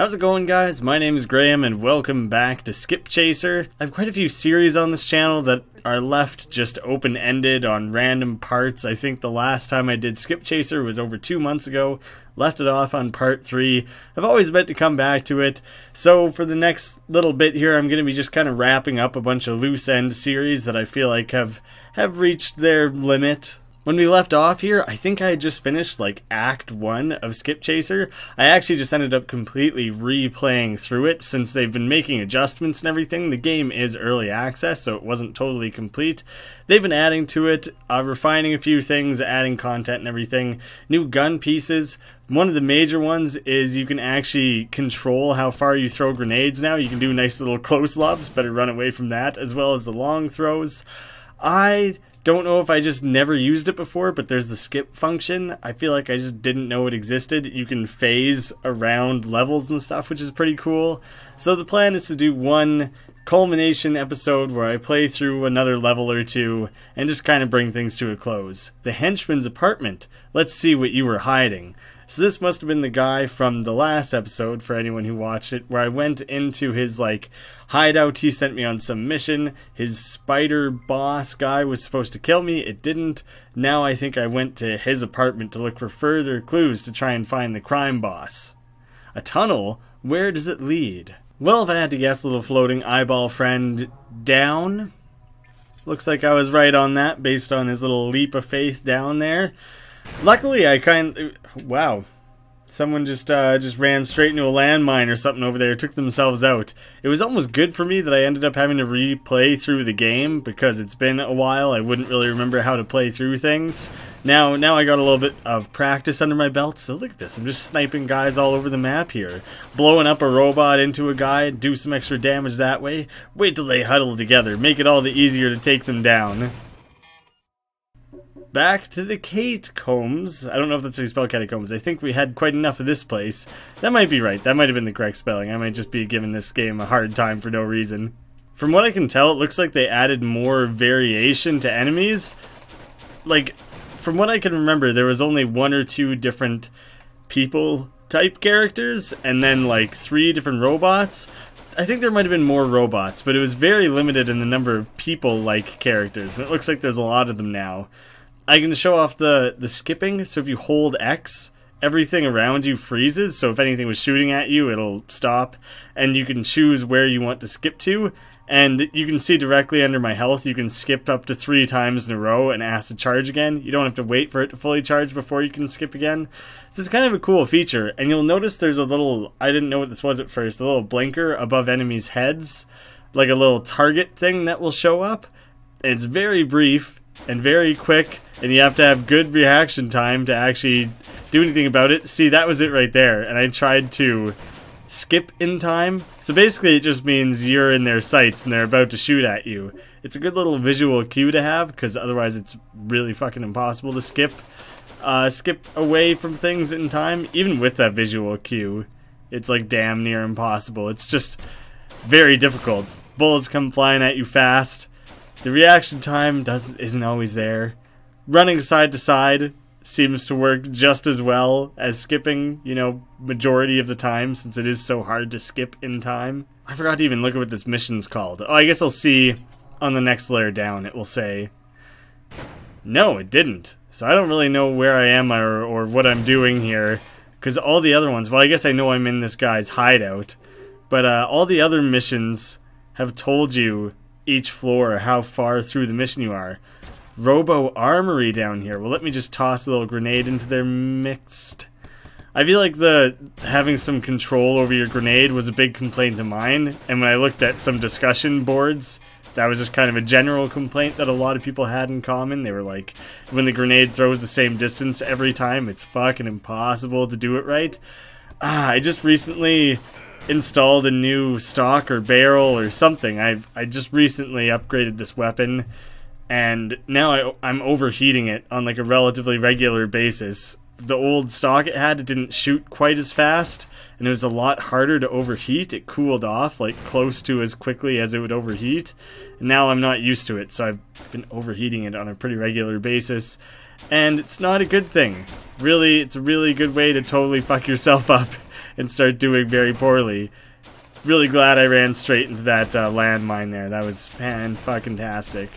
How's it going, guys? My name is Graeme and welcome back to Skip Chaser. I have quite a few series on this channel that are left just open-ended on random parts. I think the last time I did Skip Chaser was over 2 months ago. Left it off on part 3. I've always meant to come back to it. So for the next little bit here, I'm going to be just kind of wrapping up a bunch of loose-end series that I feel like have reached their limit. When we left off here, I think I had just finished like Act 1 of Skip Chaser. I actually just ended up completely replaying through it since they've been making adjustments and everything. The game is early access, so it wasn't totally complete. They've been adding to it, refining a few things, adding content and everything. New gun pieces. One of the major ones is you can actually control how far you throw grenades now. You can do nice little close lobs, better run away from that, as well as the long throws. I don't know if I just never used it before, but there's the skip function. I feel like I just didn't know it existed. You can phase around levels and stuff, which is pretty cool. So the plan is to do one culmination episode where I play through another level or two and just kind of bring things to a close. The henchman's apartment. Let's see what you were hiding. So this must have been the guy from the last episode, for anyone who watched it, where I went into his, like, hideout. He sent me on some mission. His spider boss guy was supposed to kill me. It didn't. Now I think I went to his apartment to look for further clues to try and find the crime boss. A tunnel? Where does it lead? Well, if I had to guess, little floating eyeball friend, down? Looks like I was right on that, based on his little leap of faith down there. Luckily, wow. Someone just ran straight into a landmine or something over there, took themselves out. It was almost good for me that I ended up having to replay through the game, because it's been a while. I wouldn't really remember how to play through things. Now I got a little bit of practice under my belt, so look at this. I'm just sniping guys all over the map here. Blowing up a robot into a guy, do some extra damage that way. Wait till they huddle together, make it all the easier to take them down. Back to the catacombs. I don't know if that's how you spell catacombs. I think we had quite enough of this place. That might be right. That might have been the correct spelling. I might just be giving this game a hard time for no reason. From what I can tell, it looks like they added more variation to enemies. Like, from what I can remember, there was only 1 or 2 different people type characters, and then like 3 different robots. I think there might have been more robots, but it was very limited in the number of people-like characters, and it looks like there's a lot of them now. I can show off the skipping, so if you hold X, everything around you freezes, so if anything was shooting at you, it'll stop, and you can choose where you want to skip to, and you can see directly under my health, you can skip up to 3 times in a row and ask to charge again. You don't have to wait for it to fully charge before you can skip again. So it's kind of a cool feature, and you'll notice there's a little, I didn't know what this was at first, a little blinker above enemies' heads, like a little target thing that will show up. It's very brief and very quick, and you have to have good reaction time to actually do anything about it. See, that was it right there, and I tried to skip in time. So basically it just means you're in their sights and they're about to shoot at you. It's a good little visual cue to have, because otherwise it's really fucking impossible to skip away from things in time. Even with that visual cue, it's like damn near impossible. It's just very difficult. Bullets come flying at you fast. The reaction time isn't always there. Running side to side seems to work just as well as skipping, you know, majority of the time, since it is so hard to skip in time. I forgot to even look at what this mission's called. Oh, I guess I'll see on the next layer down. It will say. No, it didn't. So I don't really know where I am or what I'm doing here, because all the other ones, well, I guess I know I'm in this guy's hideout, but all the other missions have told you each floor how far through the mission you are. Robo Armory down here. Well, let me just toss a little grenade into their mixed. I feel like having some control over your grenade was a big complaint of mine, and when I looked at some discussion boards, that was just kind of a general complaint that a lot of people had in common. They were like, when the grenade throws the same distance every time, it's fucking impossible to do it right. I just recently installed a new stock or barrel or something. I just recently upgraded this weapon, and now I'm overheating it on like a relatively regular basis. The old stock it didn't shoot quite as fast, and it was a lot harder to overheat. It cooled off like close to as quickly as it would overheat, and now I'm not used to it, so I've been overheating it on a pretty regular basis, and it's not a good thing. Really, it's a really good way to totally fuck yourself up and start doing very poorly. Really glad I ran straight into that landmine there. That was fan-fucking-tastic.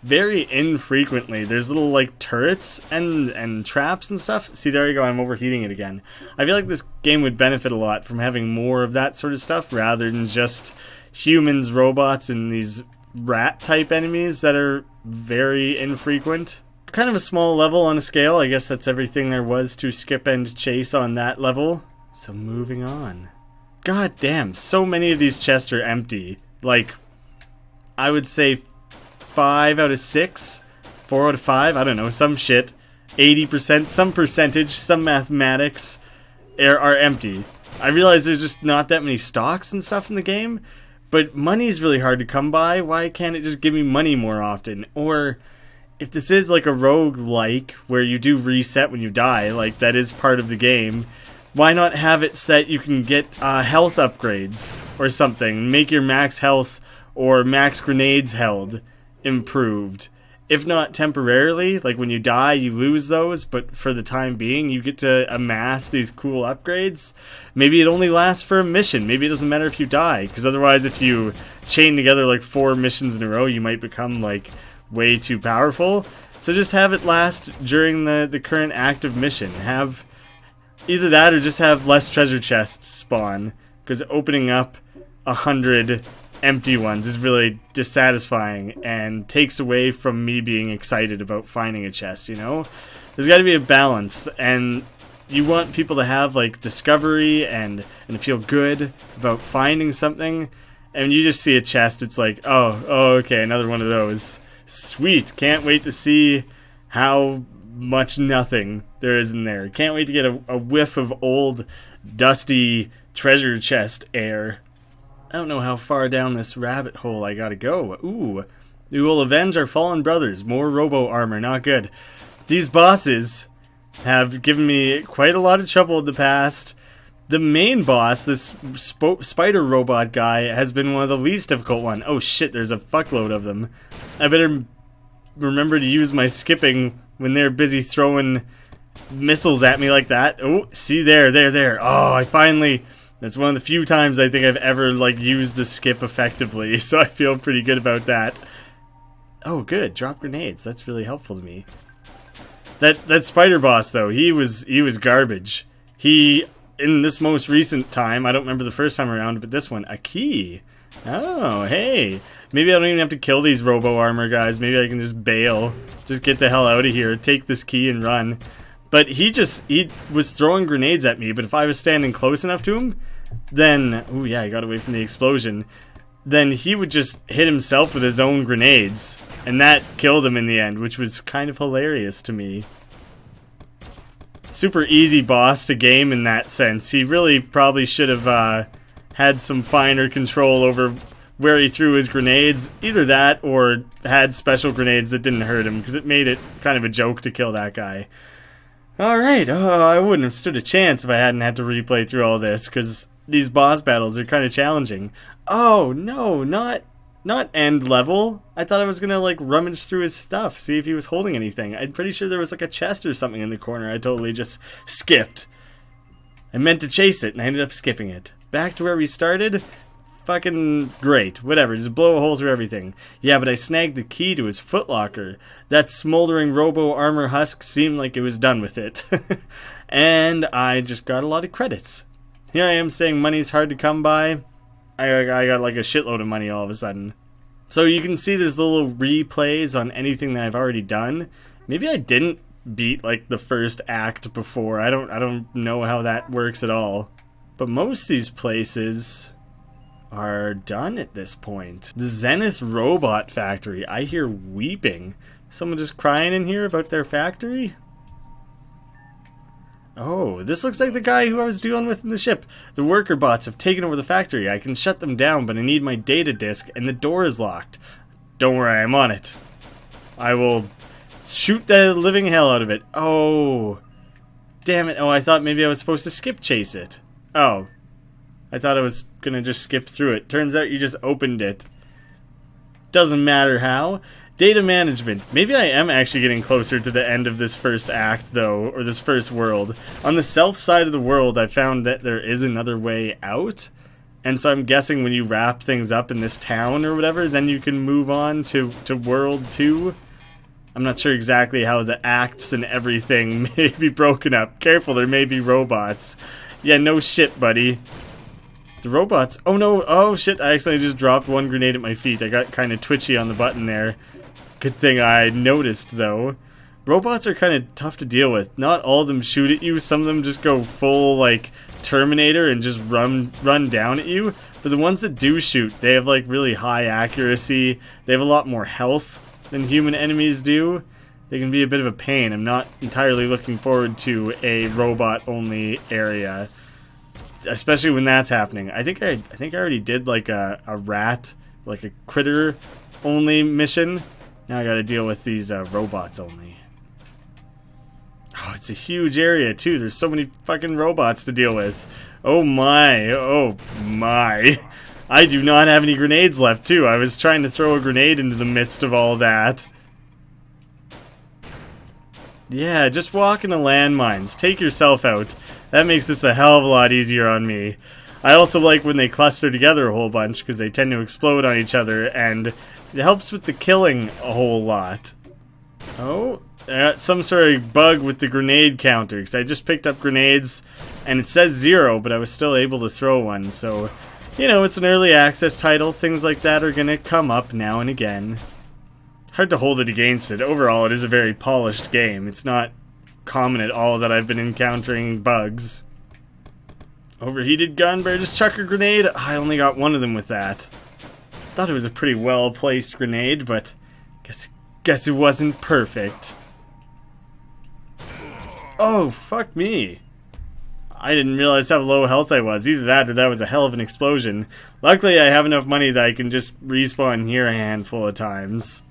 Very infrequently, there's little like turrets and traps and stuff. See, there you go, I'm overheating it again. I feel like this game would benefit a lot from having more of that sort of stuff rather than just humans, robots, and these rat-type enemies that are very infrequent. Kind of a small level on a scale. I guess that's everything there was to skip and chase on that level. So moving on. God damn, so many of these chests are empty. Like, I would say 5 out of 6, 4 out of 5, I don't know, some shit. 80%, some percentage, some mathematics are empty. I realize there's just not that many stocks and stuff in the game, but money's really hard to come by. Why can't it just give me money more often? Or if this is like a rogue-like, where you do reset when you die, like that is part of the game, why not have it set you can get health upgrades or something? Make your max health or max grenades held improved. If not temporarily, like when you die you lose those, but for the time being you get to amass these cool upgrades. Maybe it only lasts for a mission. Maybe it doesn't matter if you die, because otherwise if you chain together like 4 missions in a row you might become like way too powerful. So just have it last during the current active mission. Have either that or just have less treasure chests spawn, because opening up 100 empty ones is really dissatisfying and takes away from me being excited about finding a chest, you know? There's got to be a balance, and you want people to have like discovery and feel good about finding something, and you just see a chest, it's like, oh okay, another one of those. Sweet, can't wait to see how much nothing there is in there. Can't wait to get a whiff of old dusty treasure chest air. I don't know how far down this rabbit hole I gotta go. Ooh. We will avenge our fallen brothers. More robo armor. Not good. These bosses have given me quite a lot of trouble in the past. The main boss, this spider robot guy, has been one of the least difficult one. Oh shit, there's a fuckload of them. I better remember to use my skipping when they're busy throwing missiles at me like that. Oh, see there. Oh, I finally... That's one of the few times I think I've ever like used the skip effectively, so I feel pretty good about that. Oh, good. Drop grenades. That's really helpful to me. That spider boss though, he was garbage. He, in this most recent time, I don't remember the first time around, but this one, a key. Oh, hey. Maybe I don't even have to kill these robo armor guys. Maybe I can just bail. Just get the hell out of here. Take this key and run. But he was throwing grenades at me, but if I was standing close enough to him, then, oh yeah, I got away from the explosion, then he would just hit himself with his own grenades, and that killed him in the end, which was kind of hilarious to me. Super easy boss to game in that sense. He really probably should have had some finer control over where he threw his grenades. Either that, or had special grenades that didn't hurt him, because it made it kind of a joke to kill that guy. Alright, I wouldn't have stood a chance if I hadn't had to replay through all this, because these boss battles are kind of challenging. Oh, no, not end level. I thought I was gonna, like, rummage through his stuff, see if he was holding anything. I'm pretty sure there was, like, a chest or something in the corner. I totally just skipped. I meant to chase it, and I ended up skipping it. Back to where we started? Fucking great. Whatever, just blow a hole through everything. Yeah, but I snagged the key to his footlocker. That smoldering robo armor husk seemed like it was done with it. And I just got a lot of credits. Here I am saying money's hard to come by. I got like a shitload of money all of a sudden. So you can see there's little replays on anything that I've already done. Maybe I didn't beat like the first act before. I don't know how that works at all. But most of these places are done at this point. The Zenith Robot Factory. I hear weeping. Someone just crying in here about their factory? Oh, this looks like the guy who I was dealing with in the ship. The worker bots have taken over the factory. I can shut them down, but I need my data disk, and the door is locked. Don't worry, I'm on it. I will shoot the living hell out of it. Oh. Damn it. Oh, I thought maybe I was supposed to skip chase it. Oh. I thought I was gonna just skip through it. Turns out you just opened it. Doesn't matter how. Data management. Maybe I am actually getting closer to the end of this first act, though, or this first world. On the south side of the world, I found that there is another way out. And so I'm guessing when you wrap things up in this town or whatever, then you can move on to World 2. I'm not sure exactly how the acts and everything may be broken up. Careful, there may be robots. Yeah, no shit, buddy. The robots... Oh no, oh shit, I accidentally just dropped one grenade at my feet. I got kind of twitchy on the button there. Good thing I noticed, though. Robots are kind of tough to deal with. Not all of them shoot at you. Some of them just go full, like, Terminator and just run down at you. But the ones that do shoot, they have, like, really high accuracy. They have a lot more health than human enemies do. They can be a bit of a pain. I'm not entirely looking forward to a robot-only area, especially when that's happening. I think I already did, like, a rat, like a critter-only mission. Now I gotta deal with these robots only. Oh, it's a huge area, too. There's so many fucking robots to deal with. Oh my. Oh my. I do not have any grenades left, too. I was trying to throw a grenade into the midst of all that. Yeah, just walk into landmines. Take yourself out. That makes this a hell of a lot easier on me. I also like when they cluster together a whole bunch, because they tend to explode on each other, and it helps with the killing a whole lot. Oh, I got some sort of bug with the grenade counter, because I just picked up grenades, and it says 0, but I was still able to throw one, so, you know, it's an early access title. Things like that are going to come up now and again. Hard to hold it against it. Overall, it is a very polished game. It's not common at all that I've been encountering bugs. Overheated gun, better just chuck a grenade. I only got one of them with that. Thought it was a pretty well-placed grenade, but guess it wasn't perfect. Oh, fuck me. I didn't realize how low health I was. Either that or that was a hell of an explosion. Luckily, I have enough money that I can just respawn here a handful of times.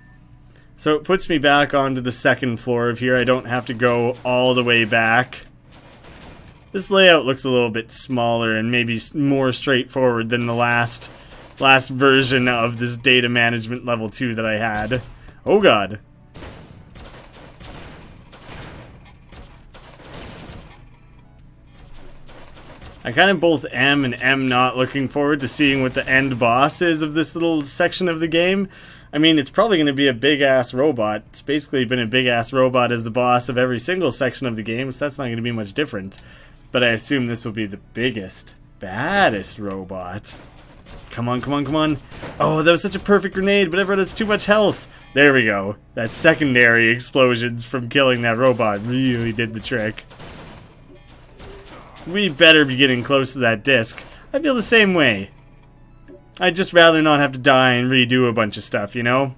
So it puts me back onto the second floor of here. I don't have to go all the way back. This layout looks a little bit smaller and maybe more straightforward than the last version of this data management level 2 that I had. Oh god. I kind of both am and am not looking forward to seeing what the end boss is of this little section of the game. I mean, it's probably going to be a big-ass robot. It's basically been a big-ass robot as the boss of every single section of the game, so that's not going to be much different. But I assume this will be the biggest, baddest robot. Come on, come on, come on. Oh, that was such a perfect grenade, but everyone has too much health. There we go. That secondary explosions from killing that robot really did the trick. We better be getting close to that disc. I feel the same way. I'd just rather not have to die and redo a bunch of stuff, you know?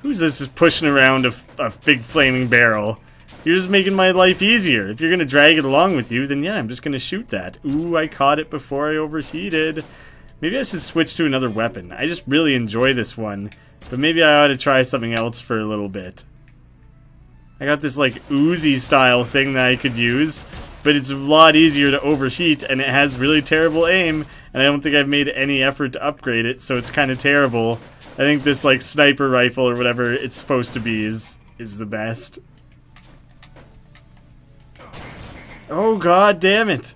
Who's this just pushing around a big flaming barrel? You're just making my life easier. If you're gonna drag it along with you, then yeah, I'm just gonna shoot that. Ooh, I caught it before I overheated. Maybe I should switch to another weapon. I just really enjoy this one. But maybe I ought to try something else for a little bit. I got this, like, Uzi style thing that I could use. But it's a lot easier to overheat, and it has really terrible aim, and I don't think I've made any effort to upgrade it, so it's kind of terrible. I think this, like, sniper rifle or whatever it's supposed to be is the best. Oh, god damn it.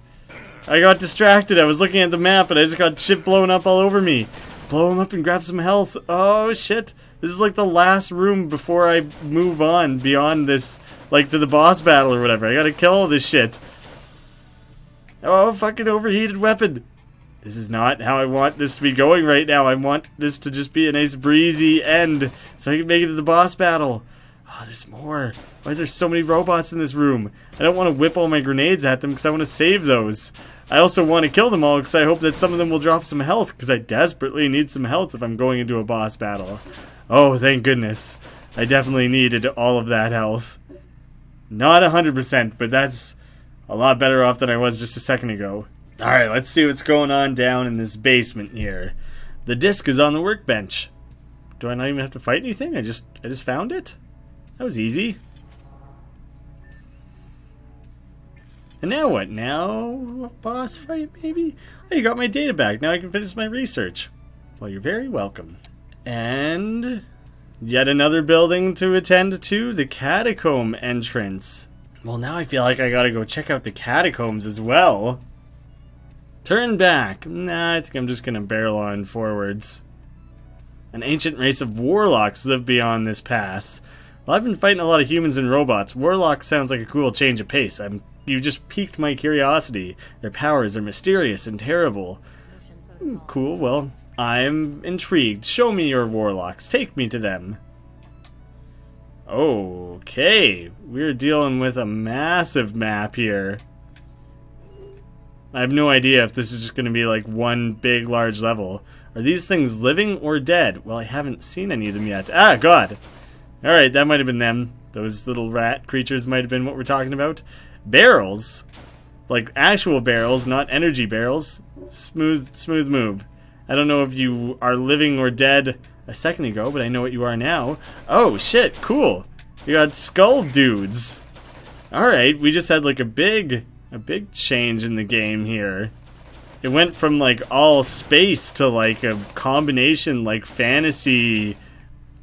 I got distracted. I was looking at the map, and I just got shit blown up all over me. Blow him up and grab some health. Oh, shit. This is, like, the last room before I move on beyond this, like, to the boss battle or whatever. I gotta kill all this shit. Oh, fucking overheated weapon. This is not how I want this to be going right now. I want this to just be a nice breezy end so I can make it to the boss battle. Oh, there's more. Why is there so many robots in this room? I don't want to whip all my grenades at them because I want to save those. I also want to kill them all because I hope that some of them will drop some health because I desperately need some health if I'm going into a boss battle. Oh, thank goodness. I definitely needed all of that health. Not 100%, but that's a lot better off than I was just a second ago. Alright, let's see what's going on down in this basement here. The disc is on the workbench. Do I not even have to fight anything? I just found it? That was easy. And now what? Now a boss fight, maybe? Oh, you got my data back. Now I can finish my research. Well, you're very welcome. And Yet another building to attend to, the catacomb entrance. Well, now I feel like I gotta go check out the catacombs as well. Turn back. Nah, I think I'm just gonna barrel on forwards. An ancient race of warlocks live beyond this pass. Well, I've been fighting a lot of humans and robots. Warlock sounds like a cool change of pace. You just piqued my curiosity. Their powers are mysterious and terrible. Cool, well, I'm intrigued. Show me your warlocks. Take me to them. Okay, we're dealing with a massive map here. I have no idea if this is just going to be like one big, large level. Are these things living or dead? Well, I haven't seen any of them yet. Ah, God! Alright, that might have been them. Those little rat creatures might have been what we're talking about. Barrels? Like actual barrels, not energy barrels. Smooth move. I don't know if you are living or dead a second ago, but I know what you are now. Oh, shit, cool. You got skull dudes. Alright, we just had like a big change in the game here. It went from like all space to like a combination like fantasy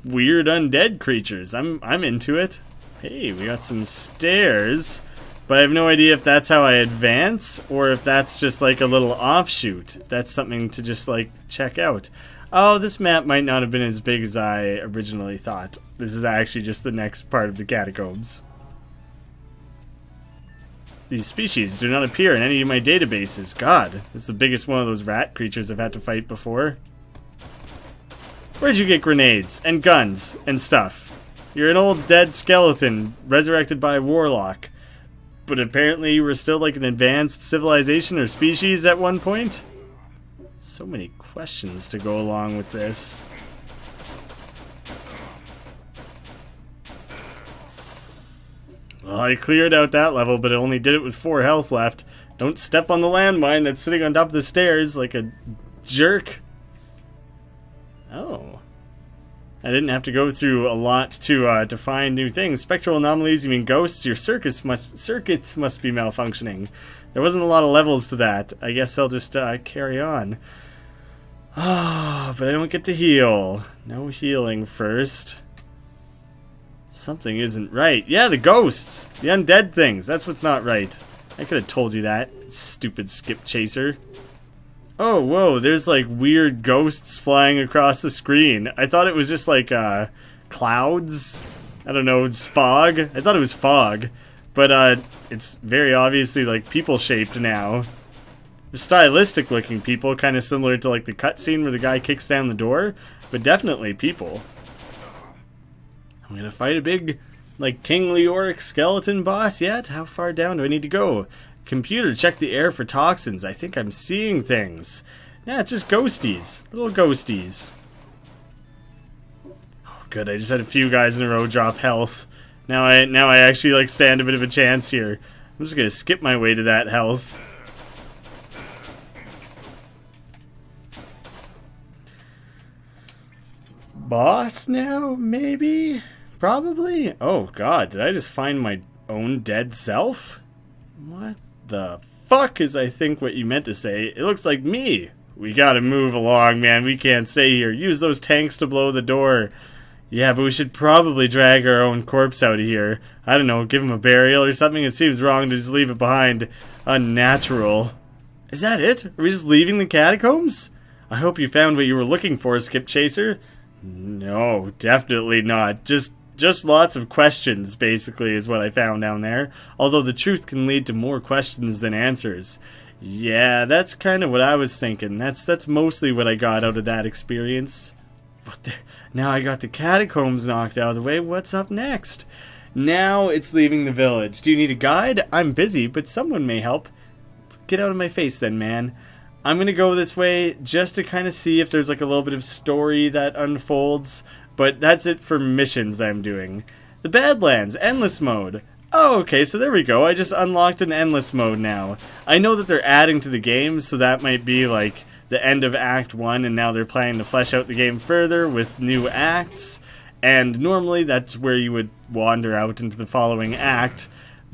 weird undead creatures. I'm into it. Hey, we got some stairs, but I have no idea if that's how I advance or if that's just like a little offshoot. That's something to just like check out. Oh, this map might not have been as big as I originally thought. This is actually just the next part of the catacombs. These species do not appear in any of my databases. God, this is the biggest one of those rat creatures I've had to fight before. Where'd you get grenades and guns and stuff? You're an old dead skeleton resurrected by a warlock. But apparently you were still like an advanced civilization or species at one point? So many questions to go along with this. Well, I cleared out that level, but I only did it with 4 health left. Don't step on the landmine that's sitting on top of the stairs like a jerk. Oh. I didn't have to go through a lot to find new things. Spectral anomalies, you mean ghosts? Your circuits must be malfunctioning. There wasn't a lot of levels to that. I guess I'll just carry on. Ah, but I don't get to heal. No healing first. Something isn't right. Yeah, the ghosts! The undead things. That's what's not right. I could have told you that, stupid skip chaser. Oh, whoa, there's like weird ghosts flying across the screen. I thought it was just like clouds. I don't know, it's fog. I thought it was fog. But it's very obviously like people-shaped now. Stylistic looking people, kind of similar to like the cutscene where the guy kicks down the door. But definitely people. I'm gonna fight a big, like, King Leoric skeleton boss yet? How far down do I need to go? Computer, check the air for toxins. I think I'm seeing things. Nah, it's just ghosties. Little ghosties. Oh, good. I just had a few guys in a row drop health. Now I actually, like, stand a bit of a chance here. I'm just gonna skip my way to that health. Boss now, maybe? Probably? Oh god, did I just find my own dead self? What the fuck is I think what you meant to say? It looks like me. We gotta move along, man. We can't stay here. Use those tanks to blow the door. Yeah, but we should probably drag our own corpse out of here. I don't know, give him a burial or something. It seems wrong to just leave it behind. Unnatural. Is that it? Are we just leaving the catacombs? I hope you found what you were looking for, Skip Chaser. No, definitely not. Just lots of questions, basically, is what I found down there. Although the truth can lead to more questions than answers. Yeah, that's kind of what I was thinking. That's mostly what I got out of that experience. But now I got the catacombs knocked out of the way. What's up next? Now it's leaving the village. Do you need a guide? I'm busy, but someone may help. Get out of my face then, man. I'm gonna go this way just to kind of see if there's like a little bit of story that unfolds. But that's it for missions that I'm doing. The Badlands, Endless Mode. Oh, okay, so there we go. I just unlocked an Endless Mode now. I know that they're adding to the game, so that might be like the end of Act 1, and now they're planning to flesh out the game further with new acts. And normally that's where you would wander out into the following act.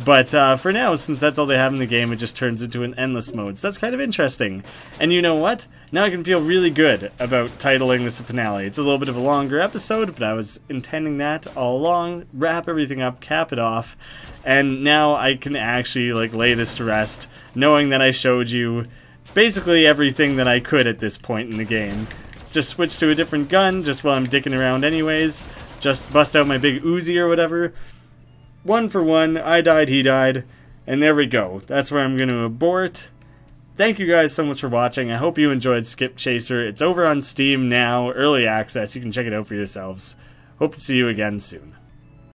But for now, since that's all they have in the game, it just turns into an endless mode. So that's kind of interesting. And you know what? Now I can feel really good about titling this a finale. It's a little bit of a longer episode, but I was intending that all along. Wrap everything up, cap it off. And now I can actually like lay this to rest, knowing that I showed you basically everything that I could at this point in the game. Just switch to a different gun, just while I'm dicking around anyways. Just bust out my big Uzi or whatever. 1 for 1, I died, he died, and there we go. That's where I'm going to abort. Thank you guys so much for watching. I hope you enjoyed Skip Chaser. It's over on Steam now, early access. You can check it out for yourselves. Hope to see you again soon.